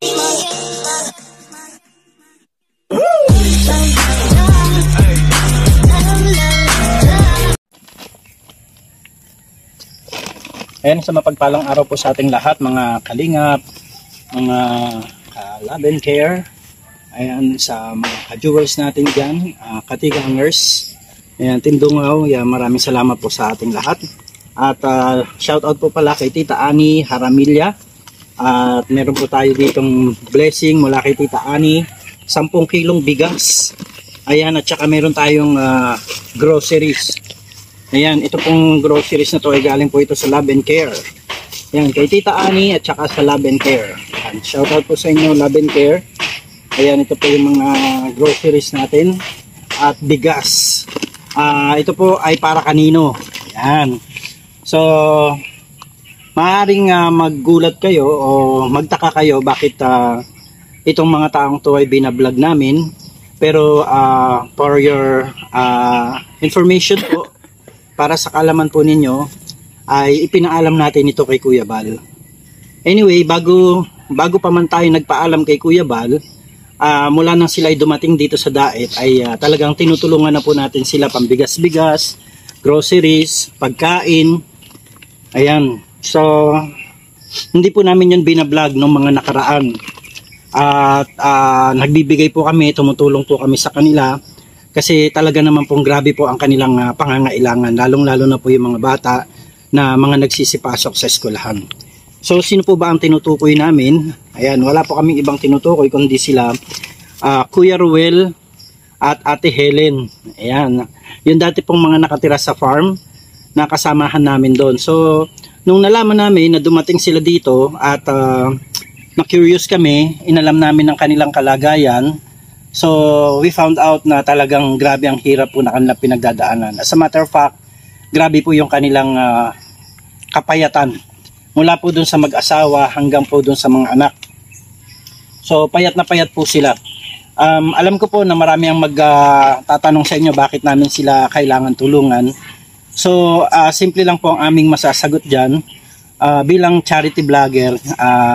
Ayan, sa mapagpalang araw po sa ating lahat, mga kalingap, mga love and care. Ayan, sa mga ka-jewels natin dyan, katigangers. Ayan, Tindungaw, ayan, maraming salamat po sa ating lahat. At shoutout po pala kay Tita Ani Haramilla. At meron po tayo ditong blessing mula kay Tita Ani, 10 kilong bigas. Ayan, at saka meron tayong groceries. Ayan, ito pong groceries na to ay galing po ito sa Love and Care. Ayan, kay Tita Ani at saka sa Love and Care. Ayan, shoutout po sa inyo, Love and Care. Ayan, ito po yung mga groceries natin at bigas. Ito po ay para kanino. Ayan. So, maaaring maggulat kayo o magtaka kayo bakit itong mga taong to ay binablog namin. Pero for your information po, para sa kalaman po ninyo, ay ipinaalam natin ito kay Kuya Bal. Anyway, bago pa man tayo nagpaalam kay Kuya Bal, mula nang sila ay dumating dito sa Daet, ay talagang tinutulungan na po natin sila pambigas-bigas, groceries, pagkain. Ayan. So, hindi po namin yun binablog ng mga nakaraan. At nagbibigay po kami, tumutulong po kami sa kanila. Kasi talaga naman pong grabe po ang kanilang pangangailangan, lalong-lalo na po yung mga bata na mga nagsisipasok sa eskwelahan. So, sino po ba ang tinutukoy namin? Ayan, wala po kaming ibang tinutukoy kundi sila Kuya Ruel at Ate Helen. Ayan, yung dati pong mga nakatira sa farm na kasamahan namin doon. So, nung nalaman namin na dumating sila dito at na-curious kami, inalam namin ang kanilang kalagayan. So, we found out na talagang grabe ang hirap po na kanilang pinagdadaanan. As a matter of fact, grabe po yung kanilang kapayatan. Mula po dun sa mag-asawa hanggang po dun sa mga anak. So, payat na payat po sila. Alam ko po na marami ang magtatanong sa inyo bakit namin sila kailangan tulungan. So, simple lang po ang aming masasagot dyan. Bilang charity vlogger,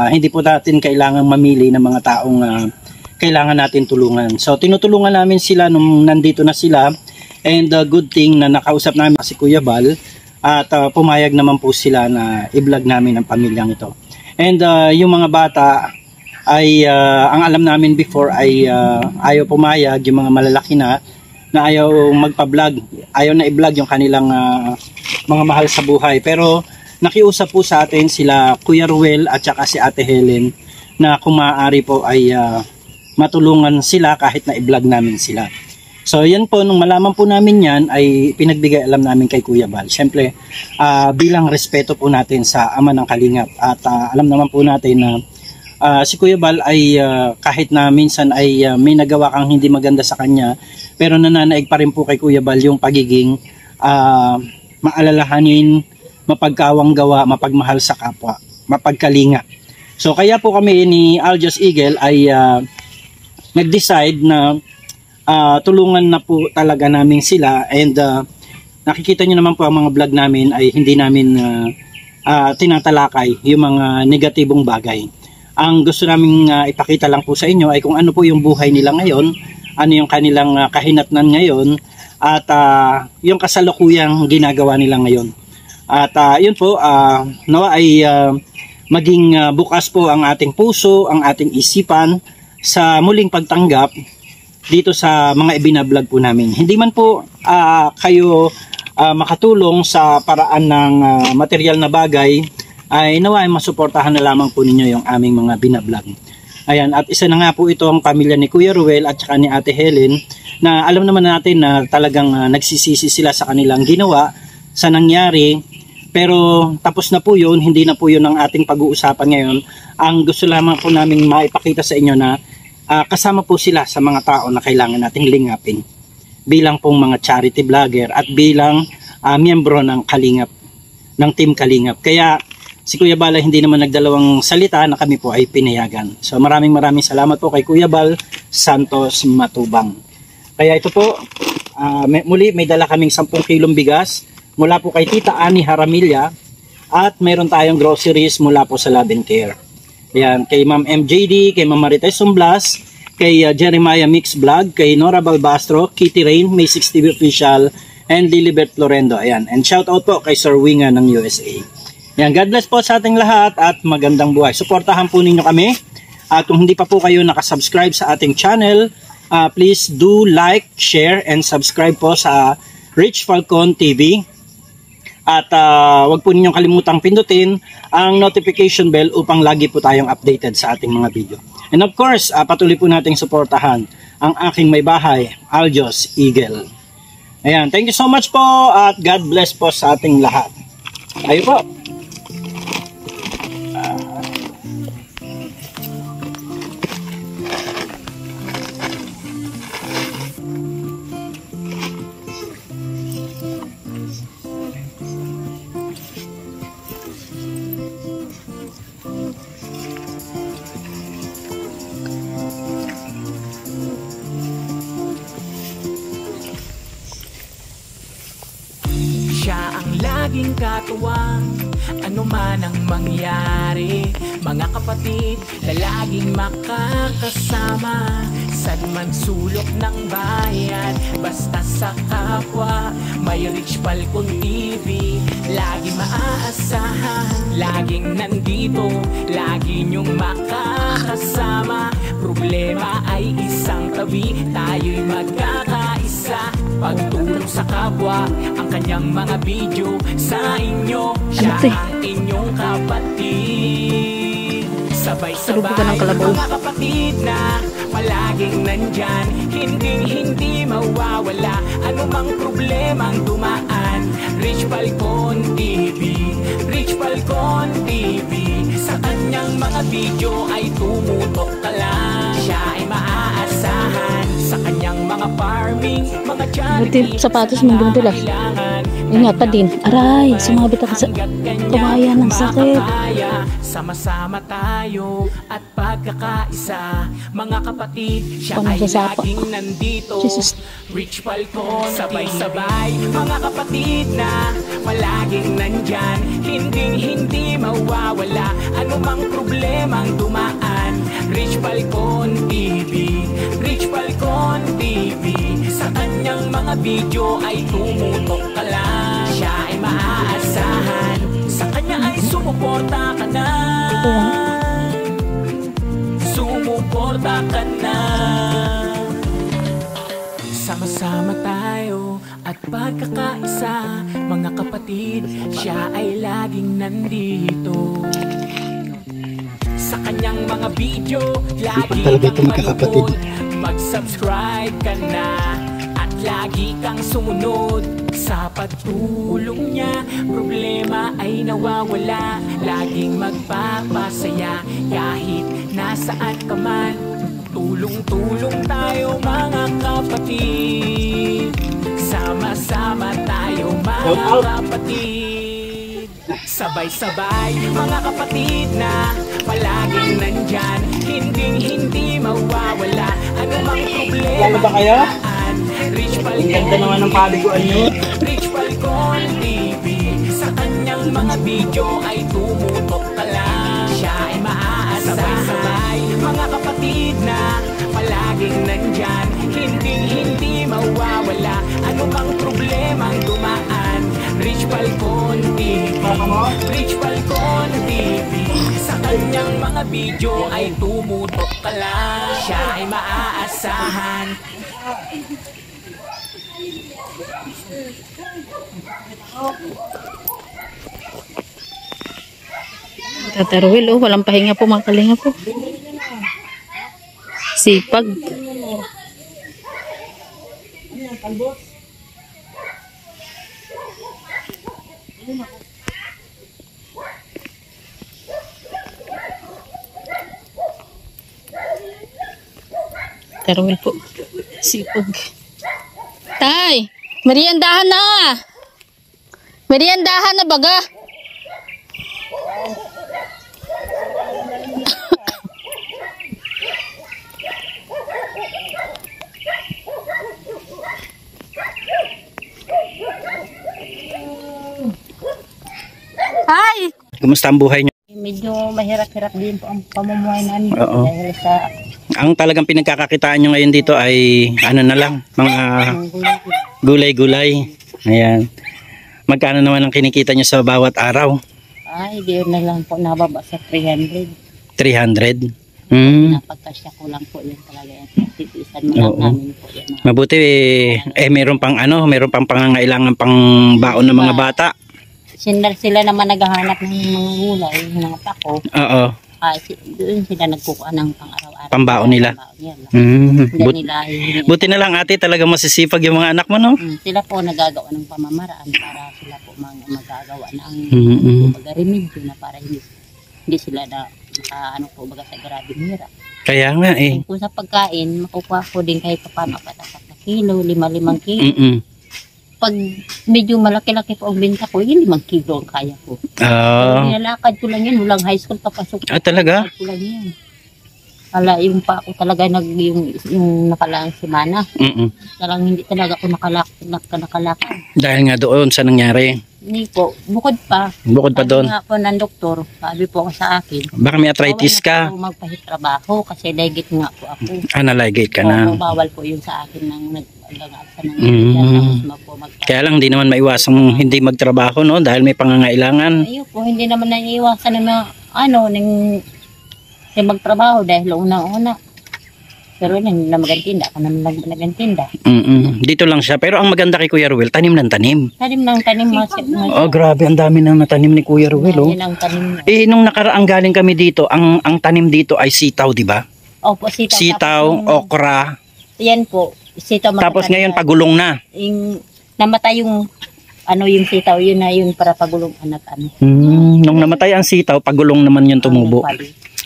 hindi po natin kailangang mamili ng mga taong kailangan natin tulungan. So, tinutulungan namin sila nung nandito na sila. And good thing na nakausap namin si Kuya Bal. At pumayag naman po sila na i-vlog namin ang pamilyang ito. And yung mga bata ay, ang alam namin before ay ayaw pumayag, yung mga malalaki na ayaw magpa-vlog. Ayaw na i-vlog yung kanilang mga mahal sa buhay. Pero nakiusap po sa atin sila Kuya Ruel at saka si Ate Helen na kung maaari po ay matulungan sila kahit na i-vlog namin sila. So yan po, nung malaman po namin yan ay pinagbigay alam namin kay Kuya Bal. Siyempre bilang respeto po natin sa ama ng Kalingap at alam naman po natin na si Kuya Bal ay kahit na minsan ay may nagawa kang hindi maganda sa kanya, pero nananaig pa rin po kay Kuya Bal yung pagiging maalalahanin, mapagkawang gawa, mapagmahal sa kapwa, mapagkalinga. So kaya po kami ni Aljos Eagle ay nag-decide na tulungan na po talaga namin sila. And nakikita nyo naman po ang mga vlog namin ay hindi namin tinatalakay yung mga negatibong bagay. Ang gusto namin ipakita lang po sa inyo ay kung ano po yung buhay nila ngayon, ano yung kanilang kahinatnan ngayon, at yung kasalukuyang ginagawa nila ngayon. At yun po, nawa ay maging bukas po ang ating puso, ang ating isipan sa muling pagtanggap dito sa mga ibinablog po namin. Hindi man po kayo makatulong sa paraan ng material na bagay, ay nawa ay masuportahan na lamang po ninyo yung aming mga binablog. Ayan, at isa na nga po ito ang pamilya ni Kuya Ruel at saka ni Ate Helen na alam naman natin na talagang nagsisisi sila sa kanilang ginawa, sa nangyari. Pero tapos na po yun, hindi na po yun ang ating pag-uusapan ngayon. Ang gusto lamang po namin maipakita sa inyo na kasama po sila sa mga tao na kailangan nating lingapin bilang pong mga charity vlogger at bilang miyembro ng Kalingap, ng Team Kalingap. Kaya si Kuya Bal hindi naman nagdalawang salita na kami po ay pinayagan. So maraming salamat po kay Kuya Bal Santos Matubang. Kaya ito po, muli may dala kaming 10 kilong bigas mula po kay Tita Ani Haramilla at mayroon tayong groceries mula po sa Love and Care. Ayan, kay Ma'am MJD, kay Ma'am Marites Sumblas, kay Jeremiah Mix Vlog, kay Nora Balbastro, Kitty Rain, May 6 TV Official, and Lilibert Florendo. Ayan, and shout out po kay Sir Winga ng USA. Ayan, God bless po sa ating lahat at magandang buhay. Suportahan po ninyo kami. At kung hindi pa po kayo nakasubscribe sa ating channel, please do like, share, and subscribe po sa Rich Falcon TV. At wag po ninyong kalimutang pindutin ang notification bell upang lagi po tayong updated sa ating mga video. And of course, patuloy po nating suportahan ang aking may bahay, Aljos Eagle. Ayan, thank you so much po at God bless po sa ating lahat. Ayo po. Siya ang laging katuwang, ano man ang mangyari. Mga kapatid na laging makakasama, saan man sulok ng bayan, basta sa kapwa. May Rich Falcon TV, lagi maaasahan. Laging nandito, lagi niyong makakasama. Problema ay isang tabi, tayo'y magkakaisa. Pagtulong sa kapwa, ang kanyang mga video sa inyo. Siya ang inyong kapatid. Sabay-sabay mga kapatid na palaging nandyan, hindi mawawala. Anumang problemang dumaan, Rich Falcon TV, Rich Falcon TV. Sa kanyang mga video ay tumutok ka lang. Siya ay maaasahan sa kanyang mga farming, mga charity. Buti sapatos mo binitulas. Ingat pa din. Aray, sumabit ako sa kawayan ng sakit. Sama-sama tayo at pagkakaisa, mga kapatid. Siya ay laging nandito. Jesus. Rich Falcon, sabay-sabay mga kapatid na palaging nandyan, hindi mawawala. Anumang problemang dumaan, Rich Falcon TV, Rich Falcon TV. Sa kanyang mga video ay tumutok ka lang. Siya ay maaasahan, sa kanya ay sumuporta ka na. Sumuporta ka na. Sama-sama tayo at pagkakaisa, mga kapatid. Siya ay laging nandito. Sa kanyang mga video, lagi kang manood. Mag-subscribe ka na at lagi kang sumunod. Sa pagtulong niya, problema ay nawawala. Laging magpapasaya kahit nasaan ka man. Tulong-tulong tayo mga kapatid. Sama-sama tayo mga kapatid. Sabay-sabay mga kapatid na palaging nandyan, hindi mawawala. Anumang problema Lalo ba kayo? Rich Ang Falcon ganda naman ng paliguan nyo. Rich Falcon TV. Sa kanyang mga video ay tumutok ka lang. Siya ay maaasahan. Sabay-sabay mga kapatid na palaging nandyan, hindi mawawala. Anumang problemang dumaan, Rich Falcon TV, Rich Falcon TV. Sa kanyang mga video ay tumutok ka lang. Siya ay maaasahan. Tatarwil, oh, walang pahinga po, mga kalinga po. Sipag. Tarwil po. Sipag. Tay, meriendahan na. Meriendahan na baga. Kumusta ang buhay nyo? medyo mahirap-hirap din po ang pamumuhay namin. Oo. Dahil sa Ang talagang pinagkakakitaan nyo ngayon dito ay ano na lang, mga gulay-gulay. Ayan. Magkano naman ang kinikita nyo sa bawat araw? ay, di na lang po nababa sa 300. 300? Hmm. Napagkasya ko lang po yun talaga yan. Titiisan mo lang Oo. namin po yan. Mabuti meron pang meron pang pangangailangan pang baon ng mga bata. Sila naman naghahanap ng mga gulay, mga pako. Oo. Doon sila nagkukuha ng pang-araw-araw. Pambaon nila. Pambaon nila. Hmm. Hindi nila hihingi. Buti na lang ate, talaga masisipag yung mga anak mo, no? Sila po nagagawa ng pamamaraan para sila po magagawa ng remedyo na para hindi sila na ano po baga sa grabing hirap. Kaya nga eh. Kung sa pagkain, makukuha ko din kahit paano 4 na kilo, 5 kilo. Mm-mm. Pag medyo malaki-laki po ang benta ko, yun 5 kilo ang kaya ko. Nilalakad ko lang yan, walang high school papasok. Talaga? Ko lang yan. Hala, yung pa ako talaga yung nakalaang semana. Talagang hindi talaga ako nakalakad. Dahil nga doon sa nangyari. Hindi po, bukod pa. Bukod pa doon. Sabi nga po ng doktor, sabi po ako sa akin. Baka may arthritis ka. Bawal na po magpahitrabaho kasi legit nga po ako. Naligate ka na. Oo, bawal po yun sa akin ng nag-alasa ng Kaya lang hindi naman maiwasang hindi magtrabaho, no? Dahil may pangangailangan. Ayun po, hindi naman naiiwasan ng mga ng magtrabaho dahil unang-una. Pero hindi na magantinda. Ako naman nagantinda. Dito lang siya. Pero ang maganda kay Kuya Ruel, tanim ng tanim. Tanim ng tanim. Oh, grabe. Ang dami nang natanim ni Kuya Ruel, oh. Yan ang tanim. Nung nakaraang galing kami dito, ang tanim dito ay sitaw, di ba? Opo, sitaw. Sitaw, okra. Yan po. Sitaw. Tapos ngayon, pagulong na. Namatay yung sitaw. Yun na yun para pagulong anak. Nung namatay ang sitaw, pagulong naman yung tumubo.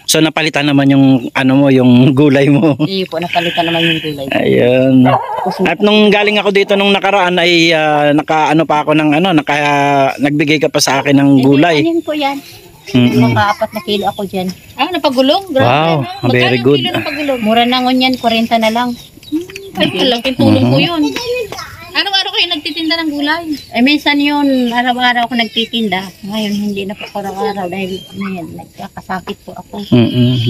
So napalitan naman yung yung gulay mo. Iyo po, napalitan naman yung gulay. Ayun. At nung galing ako dito nung nakaraan ay naka-ano pa ako ng nagbigay ka pa sa akin ng gulay. Ano po yan? Naka-4 na kilo ako dyan. Napagulong? Wow, very good. Mura na ngon yan, 40 na lang. Ay, malaking tulong ko yun. Araw-araw kayo nagtitinda ng gulay? Minsan yun, araw-araw ako nagtitinda. Ngayon, hindi na po araw-araw dahil nagkakasakit po ako.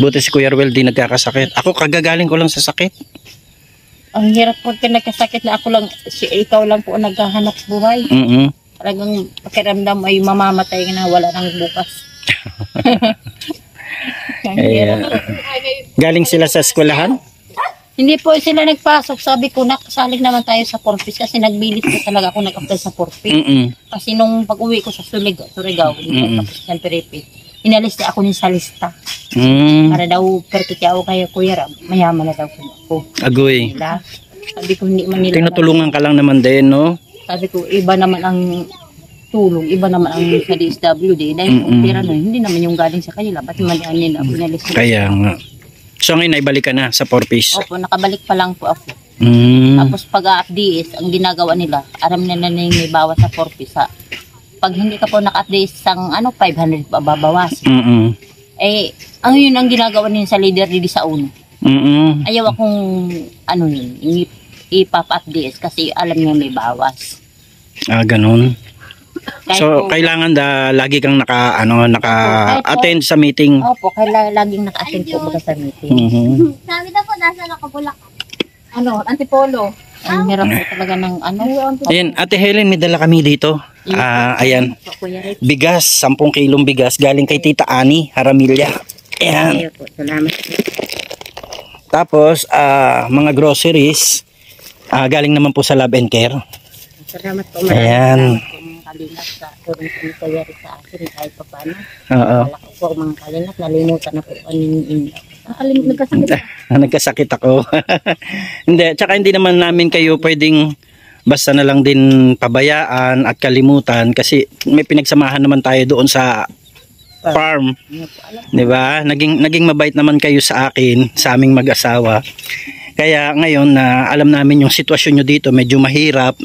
Buti si Kuya Ruel di nagkakasakit. Ako kagagaling ko lang sa sakit. Ang hirap po ka nagkasakit na ako lang, ikaw lang po naghahanap buhay. Talagang pakiramdam ay mamamatay na wala nang bukas. Galing sila sa eskwelahan? Hindi po sila nagpasok. Sabi ko, nakasalig naman tayo sa Porpis kasi nagbilit ko talaga ako nag-apply sa Porpis. Kasi nung pag-uwi ko sa Surigao, tapos ng Peripi, inalis na ako sa lista. Para daw, perkiti ako kayo, Kuya Ram, mayaman na daw ako. Agoy. Sabi ko, hindi man nila. Tinutulungan ka lang naman din, no? Sabi ko, iba naman ang tulong, iba naman ang sa DSWD. Dahil kung pera nun, hindi naman yung galing sa kanila. Ba't naman nila inalis nila? Kaya nga. So ngayon naibalik ka na sa Porpis? Opo, nakabalik pa lang po ako. Tapos pag-updates, ang ginagawa nila, aram nila na yung may bawas sa Porpis. Pag hindi ka po naka-updates sang 500 pa babawas. Ang yun ang ginagawa nila sa leader dito sa uno. Ayaw akong ipap-updates kasi alam niya may bawas. Ganun. So, kailangan lagi kang naka-attend sa meeting. Opo, kailangan laging naka-attend po sa meeting. Sabi na po, nasa nakabulak. Antipolo. Ang hirap po talaga ng Ayan, Ate Helen, may dala kami dito. Ayan, bigas, 10 kilong bigas, galing kay Tita Ani, Haramilya. Ayan. Salamat. Tapos, mga groceries, galing naman po sa Love and Care. Salamat po. Ayan. Kalingat sa turun sa nangyayari sa akin kahit pa paano. Oo. Wala ko po mga kalingat, nalimutan na po Nagkasakit. Nagkasakit ako. Hindi, tsaka hindi naman namin kayo pwedeng basta na lang din pabayaan at kalimutan kasi may pinagsamahan naman tayo doon sa farm. 'Di ba? Naging mabait naman kayo sa akin, sa aming mag-asawa. Kaya ngayon na alam namin yung sitwasyon nyo dito medyo mahirap.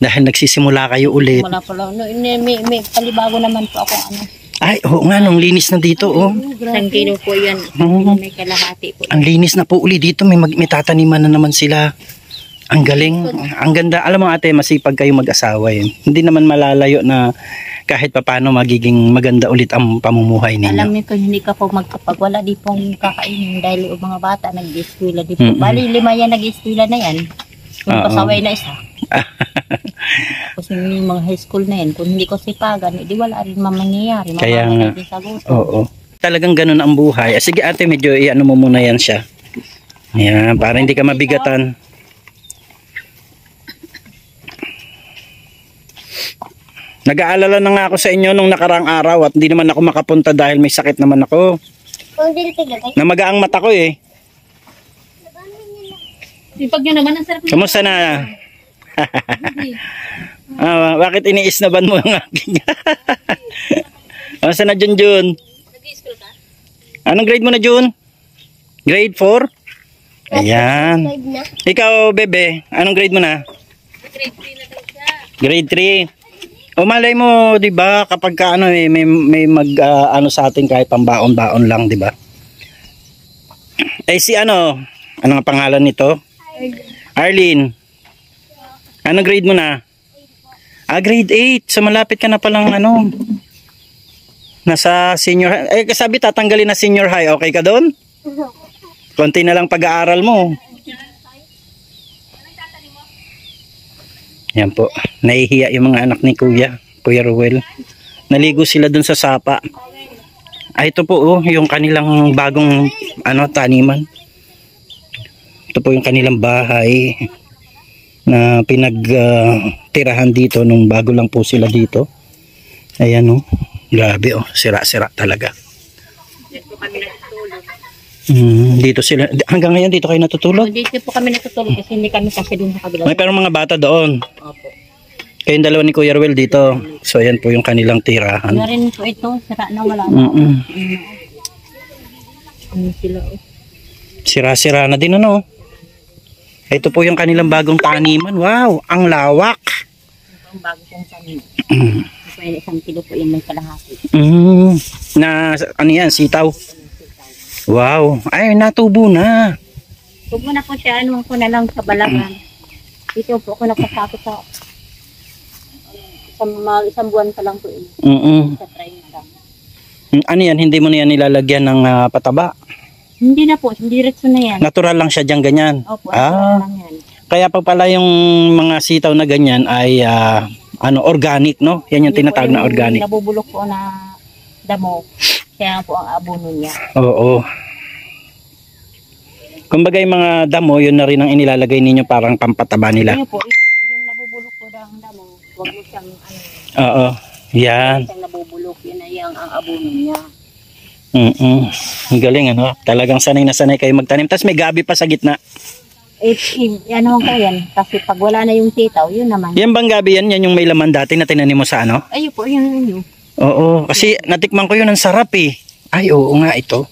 Dahil nagsisimula kayo ulit. Wala po lang. May palibago naman po ako. Ay, oo nga, nung linis na dito, oh. 1 kilo po yan. May kalahati po. Ang linis na po uli dito. May tataniman na naman sila. Ang galing. Ang ganda. Alam mo ate, masipag kayo mag-asawa eh. Hindi naman malalayo na kahit papaano magiging maganda ulit ang pamumuhay ninyo. Alam niyo kung hindi ka po magkapagwala, di pong kakainin dahil yung mga bata nag-eskwela. Di po. Mm-mm. Bali, 5 yan nag-eskwela na yan. Yung Oo. pasaway na isa. Tapos yung mga high school na yan, kung hindi ko sipagan, di wala rin mamangyayari. Kaya nga. Mamamatay din sa gusto. Oo. Talagang ganun ang buhay. Sige ate, medyo i-ano mo muna yan siya. Ayan, para hindi ka mabigatan. Nag-aalala na nga ako sa inyo nung nakarang araw at hindi naman ako makapunta dahil may sakit naman ako. Kung dili tigagay. Namaga ang mata ko eh. Sipag nyo naman, ang sarap na. Kamusta na? Bakit iniisnaban mo ang aking? Kamusta na Junjun? Nag-school ka? Anong grade mo na Jun? Grade 4? Ayan. Subscribe na. Ikaw bebe, anong grade mo na? Grade 3 na daw siya. Grade 3. O malay mo, 'di ba, kapag ka, ano may mag ano sa atin kahit pambaon-baon lang, 'di ba? Eh si ano ang pangalan nito? Arlene. Anong grade mo na? Grade 8. So malapit ka na palang ano. Nasa senior high. Kasabi tatanggalin na senior high. Okay ka doon? Konti na lang pag-aaral mo. Yan po. Nahihiya yung mga anak ni Kuya Ruel. Naligo sila dun sa sapa. Ito po yung kanilang bagong taniman. Ito po yung kanilang bahay na pinagtirahan dito nung bago lang po sila dito. Ayan grabe sira-sira talaga. Dito sila, hanggang ngayon dito kayo natutulog? Dito po kami natutulog kasi hindi kami kasi dun sa kabila. May pero mga bata doon. Opo. Kayong dalawa ni Kuya Ruel dito. So ayan po yung kanilang tirahan. Ano rin po ito, sira na wala na. Ano sila Sira-sira na din Ito po yung kanilang bagong taniman. Wow, ang lawak. Ito ang bago kong sanin. Ito yung 1 kilo po yun may kalahati. Na ano yan, sitaw. Wow, ay natubo na. Huwag mo na po siya, ano ko na lang sa balagan. Dito po ako nagpasakot sa isang buwan pa lang po yun. Sa 30. Ano yan, hindi mo na yan nilalagyan ng pataba? Hindi na po, diretso na yan. Natural lang siya dyan ganyan. Opo, lang yan. Kaya pa pala yung mga sitaw na ganyan ay organic, no? Yan yung tinatawag na organic. Nabubulok po na damo. Kaya po ang abono niya. Oo. Kumbaga yung mga damo, yun na rin ang inilalagay ninyo parang pampataba nila. Kaya po, yung nabubulok po ng damo, huwag mo siyang Oo. Yan. siyang nabubulok, yun na yung ang abono niya. Ang galing Talagang sanay na sanay kayo magtanim. Tapos may gabi pa sa gitna. Ano ko yan, kasi pag wala na yung sitaw, yun naman. Yan bang gabi yan? Yan yung may laman dati na tinanim mo sa ano? Ayun po, yun. Oo. Kasi natikman ko yun, ang sarap eh. Ay, oo nga ito.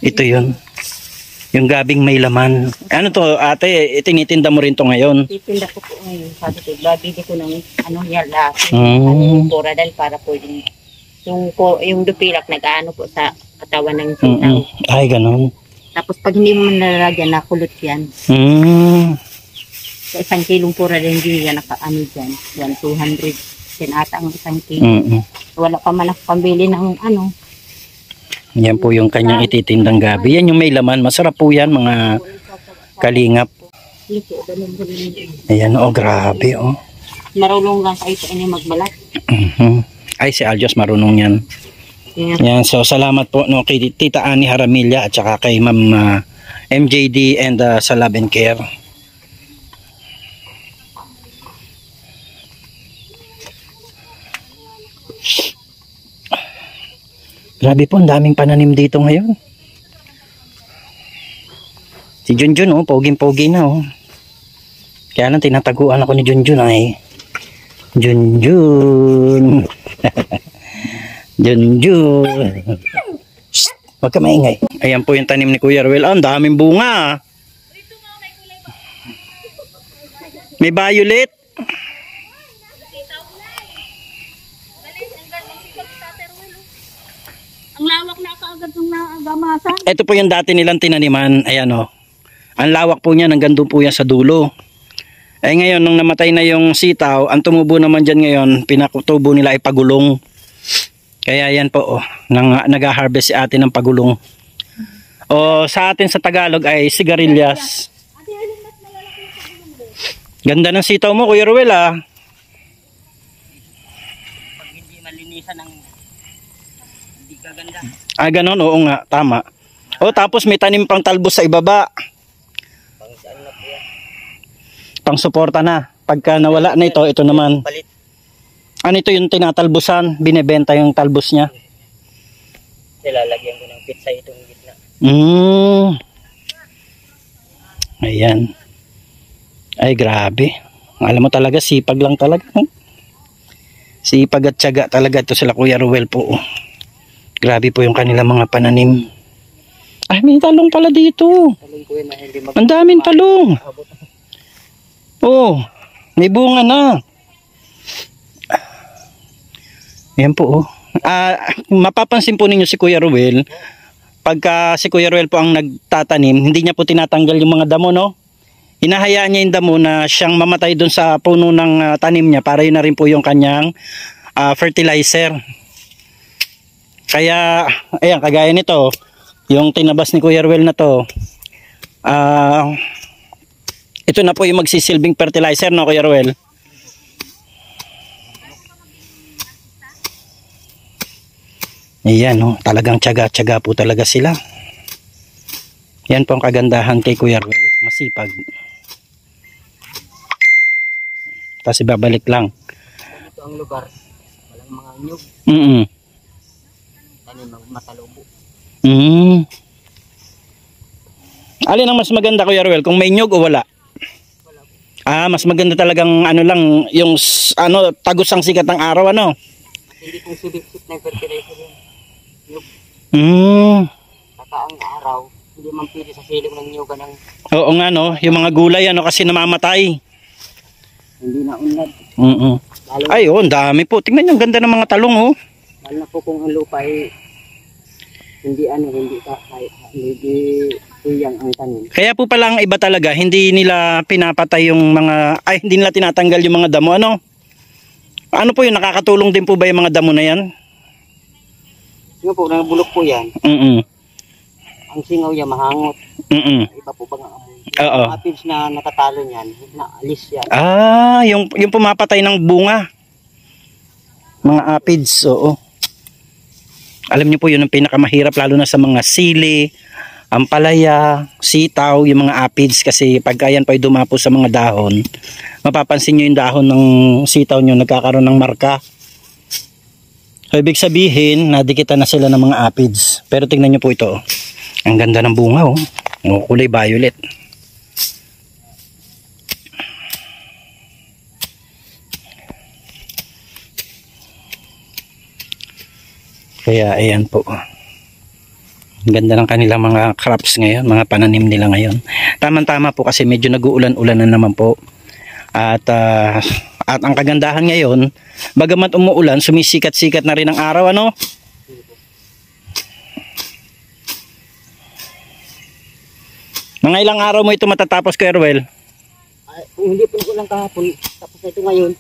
Ito yun. Yung gabing may laman. Ano to ate, tinitinda mo rin to ngayon? Titinda ko po ngayon. Sabi ko, babili ko ng yala. Mm. Pura dahil para po yung dupilak nag-ano po sa katawan ng sitaw. Ay, ganun. Tapos pag hindi mo nalalagyan, nakulot yan. Sa 1 kilong pura din hindi yan naka-ano dyan. Yan, 200. Ata ang 1 kilo. Wala pa man ako pambili ng Yan po yung kanyang ititindang gabi. Yan yung may laman. Masarap po yan mga kalingap. Ayan grabe Marunong lang kayo sa inyo magbalat. Ay si Aljos marunong yan. Yan, so salamat po kay Tita Ani Haramilla at saka kay Ma'am MJD and sa Love and Care. Grabe po, ang daming pananim dito ngayon. Si Junjun poging-pogi na Kaya lang tinataguan ako ni Junjun ay. Junjun. Junjun. Shh, wag ka maingay. Ayan po yung tanim ni Kuya Ruel. Ang daming bunga. May violet. Ang lawak na kaagad ng naagamasan. Ito po yung dati nilang tinaniman. Ayan Ang lawak po niya, hanggang doon po yan sa dulo. Ay ngayon, nung namatay na yung sitaw, ang tumubo naman dyan ngayon, pinakutubo nila ay pagulong. Kaya yan po, nag-harvest si ate ng pagulong. O sa atin sa Tagalog ay sigarilyas. Ganda ng sitaw mo, Kuya Ruel ah. Pag hindi malinisan ng hindi kaganda. Ah, ganon, oo nga, tama. O tapos may tanim pang talbos sa ibaba. Pang saan na po yan? Pang suporta na. Pagka nawala na ito, ito naman. Palit. Ano ito yung tinatalbusan? Binebenta yung talbos niya. Nilalagyan ko ng pizza itong gitna. Ayan. Ay grabe. Alam mo talaga, sipag lang talaga. Sipag at tiyaga talaga ito sila Kuya Ruel po. Grabe po yung kanilang mga pananim. Ay, may talong pala dito. Talong ko yun na hindi Ang daming talong. Oh, may bunga na. Ayan po oh. Mapapansin po ninyo si Kuya Ruel. Pagka si Kuya Ruel po ang nagtatanim, hindi niya po tinatanggal yung mga damo, no? Hinahayaan niya yung damo na siyang mamatay dun sa puno ng tanim niya para yun na rin po yung kanyang fertilizer. Kaya, ayan, kagaya nito, yung tinabas ni Kuya Ruel na to, ito na po yung magsisilbing fertilizer, no Kuya Ruel? Ayan, no? Talagang tiyaga-tiyaga po talaga sila. Yan po ang kagandahan kay Kuya Ruel. Masipag. Tapos ibabalik lang. Ito ang lugar. Walang mga nyug. Tanim ng matalubo. Alin ang mas maganda Kuya Ruel? Kung may nyug o wala? Mas maganda talagang ano lang, yung ano, tagos ang sikat ng araw, ano? Hindi kong silip-sip ng fertilizer yun. Nyug. Saka ang araw, hindi man pili sa silong ng nyugan ng Oo nga, no? Yung mga gulay, ano, kasi namamatay. hindi na unlad. Lalo, Ay, oh, ang dami po. Tingnan nyo, ang ganda ng mga talong, oh. lalo na po kung ang lupa ay hindi tuyang ang tanim. Kaya po pala ang iba talaga, hindi nila pinapatay yung mga, hindi nila tinatanggal yung mga damo, ano? Ano po yun, nakakatulong din po ba yung mga damo na yan? Yung po, nabulok po yan. Ang singaw niya mahangot. Iba po bang ang amoy? Oo. Yung aphids na natatalo niyan, naalis yan. Yung pumapatay ng bunga. Mga aphids, oo. Alam niyo po yun ang pinakamahirap lalo na sa mga sili, ampalaya, sitaw, yung mga aphids kasi pagka yan pa dumapo sa mga dahon, mapapansin niyo yung dahon ng sitaw niyo nagkakaroon ng marka. So ibig sabihin, nadikitan na sila ng mga aphids. Pero tingnan niyo po ito. Ang ganda ng bunga, oh. Kulay violet. Kaya ayan po. Ang ganda ng kanilang mga crops ngayon, mga pananim nila ngayon. Tama-tama po kasi medyo nag-uulan-ulan na naman po. At ang kagandahan ngayon, bagamat umuulan, sumisikat-sikat na rin ang araw, ano? Mga ilang araw mo ito matatapos, Kuya Ruel? Kung hindi po lang kahapon, tapos na ito ngayon.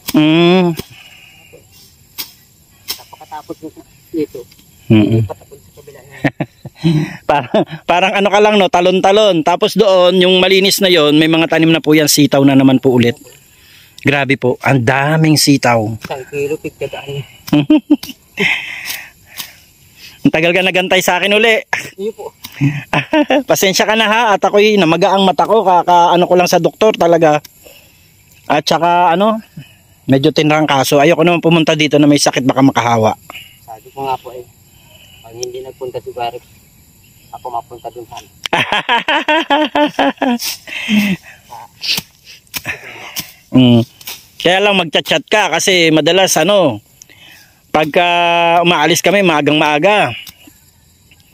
Tapos dito. Hindi patapon sa kabila na. Parang ano ka lang, no, talon-talon. Tapos doon, yung malinis na yon, may mga tanim na po yan, sitaw na naman po ulit. Grabe po, ang daming sitaw. 1 kilo, pigkagaan. Ang tagal ka nagantay sa akin uli. Iyo po. Pasensya ka na ha, at ako'y namaga ang mata ko, ano ko lang sa doktor talaga. At saka ano, medyo tinrangkaso. Ayoko naman pumunta dito na may sakit baka makahawa. Sabi ko nga po pag hindi nagpunta si Barik, ako mapunta dun sana. Kaya lang magchat-chat ka kasi madalas pagka umaalis kami maagang maaga.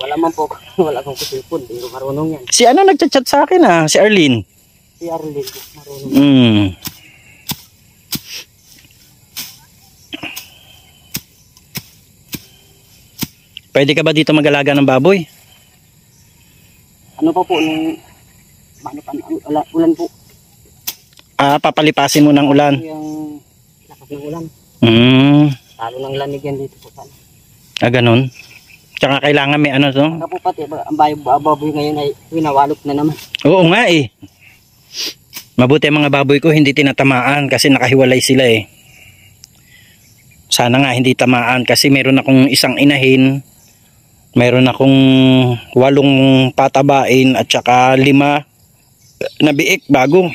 Wala man po, wala akong kusilpon, hindi ko marunong yan. Si nagchat-chat sa akin si Arlene. Si Arlene, marunong. Pwede ka ba dito mag-alaga ng baboy? Ano pa po, ulan po. Papalipasin mo ng ulan. Yung lakas ng ulan. Talo ng lamig yan dito po sana. Ganun. Tsaka kailangan may ano to. Saka po pati, ang baboy ngayon ay winawalop na naman. Oo nga eh. Mabuti ang mga baboy ko hindi tinatamaan kasi nakahiwalay sila eh. Sana nga hindi tamaan kasi meron akong isang inahin. Meron akong 8 patabain at saka 5 na biik bago.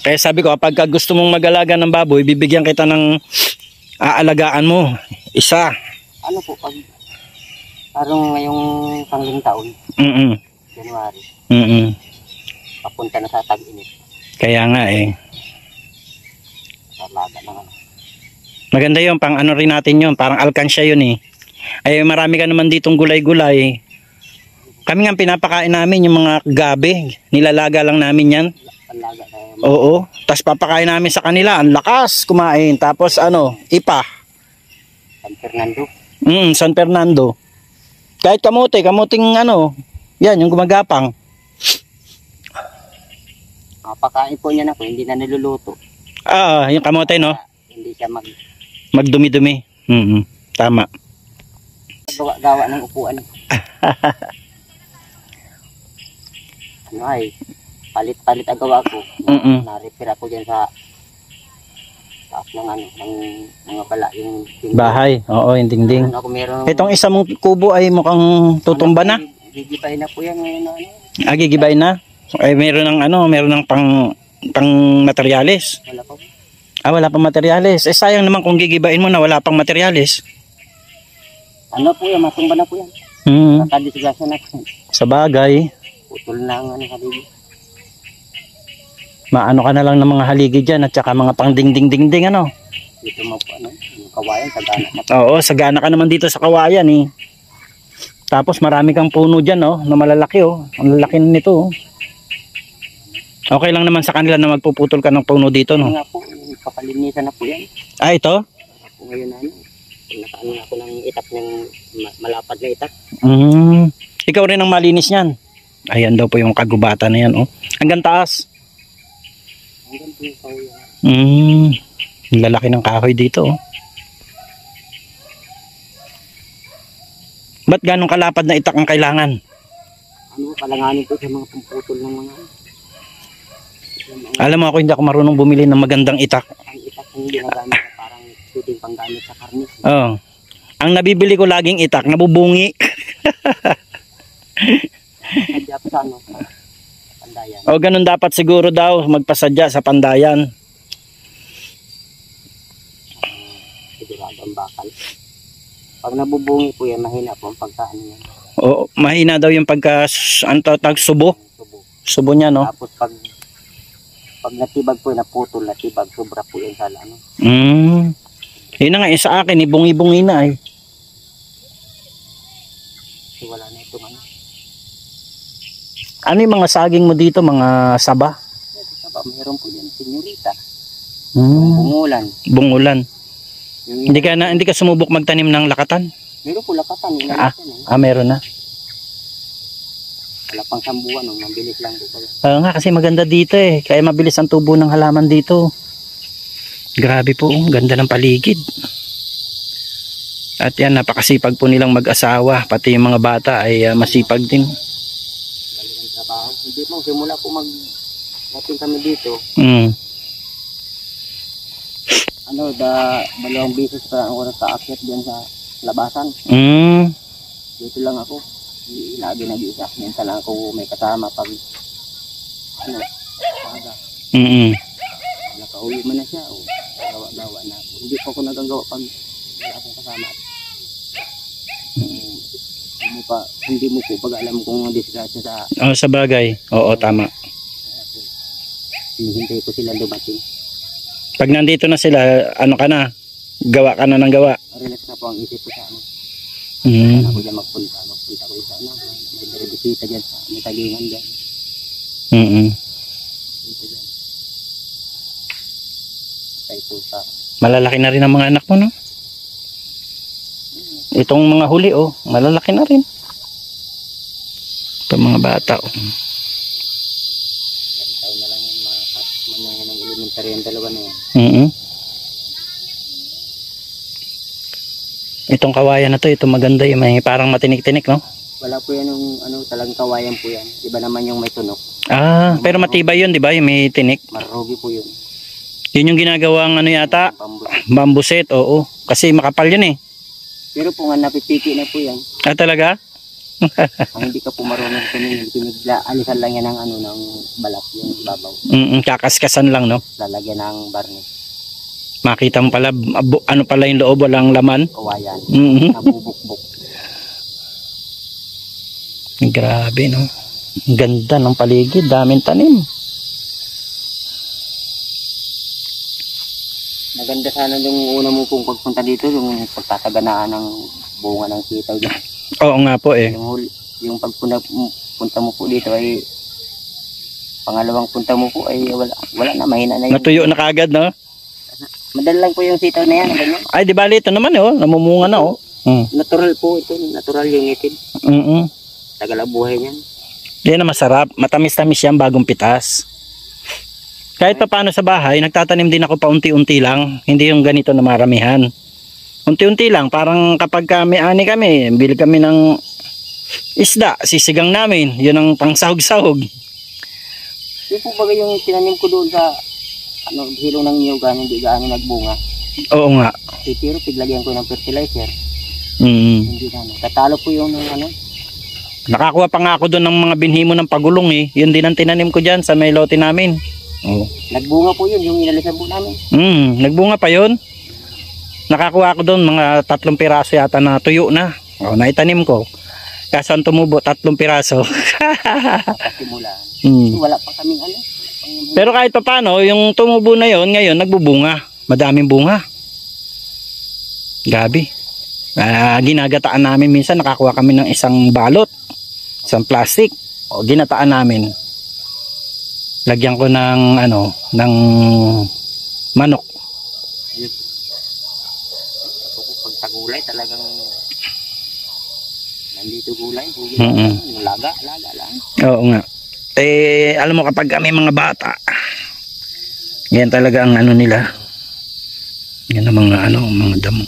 Kaya sabi ko kapag gusto mong mag-alaga ng baboy, bibigyan kita ng aalagaan mo. Isa. Ano po, pag parang ngayong pangling taon, January, papunta na sa tag-init. Kaya nga eh. Sa laga ng ano. Maganda yun, pang ano rin natin yun, parang alkansya yun eh. Ay marami ka naman ditong gulay-gulay. Kami nga pinapakain namin yung mga gabi, nilalaga lang namin yan. Panlaga na Oo, tapos papakain namin sa kanila, ang lakas kumain. Tapos ano, ipa. San Fernando. San Fernando. Kahit kamuting ano, yan yung gumagapang. Pakain po niya na po, hindi na niluluto. Yung kamote no, Hindi siya magdumi-dumi. Tama. gawa ng upuan. Ano ay, palit-palit ang gawa ko. Na-repair ako dyan sa taas ng ano, ng mga bala, yung dingding. Bahay, oo, yung dingding. Ako meron. Itong isa mong kubo ay mukhang tutumba na. Gigibay na po yan ngayon. Gigibay na. Ay meron ng ano, meron ng pang materyales. Wala pa. Wala pang materyales. Eh sayang naman kung gigibain mo na wala pang materyales. Ano po yan, matumba na po yan. Nakadisgrasya na po. Sa bagay. Putol na ang ano haligi. Maano ka na lang ng mga haligi dyan at saka mga pang ding-ding-ding-ding ano. Dito mo po ano, yung kawayan, sagana na. Oo, sagana ka naman dito sa kawayan eh. Tapos marami kang puno dyan oh, na malalaki oh. Ang lalaki nito oh. Okay lang naman sa kanila na magpuputol ka ng puno dito no. Nga po, papalinisan na po yan. Ito? Ako ngayon na ano, nakaano na ako ng itak ng malapad na itak. Ikaw rin ang malinis niyan. Ayan daw po yung kagubatan na yan oh. Hanggang taas. Hanggang po yung kawayan. Lalaki ng kahoy dito oh. Ba't ganong kalapad na itak ang kailangan? Ano, kalanganin po sa mga pamputol ng mga Alam mo ako hindi ako marunong bumili ng magandang itak. ang itak yung ginagamit na parang pwedeng panggamit sa karne. Oh. Ang nabibili ko laging itak, nabubungi. Sadya po sa ano, sa pandayan. O ganun dapat siguro daw magpasadya sa pandayan. Sigurado ang bakal. Pag nabubungi po yan, mahina po ang pagkaan niya. O mahina daw yung pagka subo. Subo. Subo niya no. Tapos pag natibag po, naputol, natibag, sobra po yan sa ano. Yun na nga, sa akin, bungi-bungi na eh. Kasi wala na itong ano. Ano yung mga saging mo dito, mga saba? Ito sa ba, mayroon po yan, senyorita. Bungulan. Bungulan. Yung Hindi ka sumubok magtanim ng lakatan? meron po lakatan. Meron na. Wala pang sambuan, no? Mabilis lang po. Nga kasi maganda dito eh. Kaya mabilis ang tubo ng halaman dito. Grabe po, ganda ng paligid. At yan, napakasipag po nilang mag-asawa. Pati yung mga bata ay masipag din. Balik ang trabaho. Hindi mo, simula po natin kami dito. Ano, dalawang beses pa ako nagka-akyat diyan sa labasan. Dito lang ako. Lagi nag-iisa. Minsan lang ako may kasama pag ano, paga. Nakauwi man na siya o gawa-gawa na ako. Hindi pa ako nagagawa pag wala akong kasama. Hindi mo po pag alam kung disgrasya sa Sa bagay. Oo, tama. hinihintay ko sila dumating. Pag nandito na sila, ano ka na? Gawa ka na ng gawa. Relax na po ang isip ko sa ano. Ako dyan magpunta ko sa ano. May bisita dyan sa may tagingan dyan. Dito dyan. Sa ito sa Malalaki na rin ang mga anak mo, no? Itong mga huli, oh. Malalaki na rin. Itong mga bata, oh. Kita rin yung dalawa na yan. Itong kawayan na to, ito maganda yung may parang matinik-tinik, no? Wala po yan yung talagang kawayan po yan. Iba naman yung may tunok. Ah, pero matibay yun, di ba? Yung may tinik. Marugi po yun. Yun yung ginagawang ano yata, Bamboo. bamboo set, oo. Kasi makapal yun eh. Pero po nga napipiki na po yan. Ah, talaga? Kung hindi ka po marunong tinigla, alisan lang yan ng ng balat, yung babaw. Kakaskasan lang, no? Lalagyan ng barnis. Makita mo pala, ano pala yung loob, walang laman. Kawayan. Mm-hmm. Nabubukbuk. Grabe, no? Ang ganda ng paligid, daming tanim. Maganda sana yung una mo pong pagpunta dito, yung pagtataganaan ng bunga ng sitaw dyan. Oo nga po eh. Yung pagpunta mo po dito ay pangalawang punta mo po ay wala na, mahina na yun. Natuyo na kagad, no? Madali lang po yung sitaw na yan, ganyan. Ay, di bali, ito naman, oh. Namumunga na, oh. Natural po ito, natural yung itin. Tagal ang buhay niyan. Yan na masarap. Matamis-tamis yan bagong pitas. Kahit pa paano sa bahay, nagtatanim din ako paunti-unti lang. Hindi yung ganito na maramihan. Unti-unti lang. Parang kapag kami bili kami ng isda, sisigang namin. Yun ang pangsahog-sahog. Yung po bagay yung tinanim ko doon sa hilong ng niyugan, hindi gaano nagbunga. Oo nga. Pero piglagyan ko ng fertilizer. Hindi na. Katalo po yung Nakakuha pa nga ako doon ng mga binhimo ng pagulong eh. Yun din ang tinanim ko dyan sa may lote namin. Oh. Nagbunga po yun, yung inalisan po namin. Nagbunga pa yun. Nakakuha ako doon mga 3 piraso yata na tuyo na. Oh, naitanim ko. Kaso ang tumubo 3 piraso. Simulan. Wala pa kaming Pero kahit pa paano, yung tumubo na yon ngayon nagbubunga. Madaming bunga. Gabi. Ginagataan namin minsan, nakakuha kami ng isang balot, isang plastic. O ginataan namin. Lagyan ko ng ng manok. Pag tagulay talagang nandito gulay, yung laga lang. Oo nga. Alam mo kapag kami mga bata, yan talaga ang nila. Yan ang mga mga damo.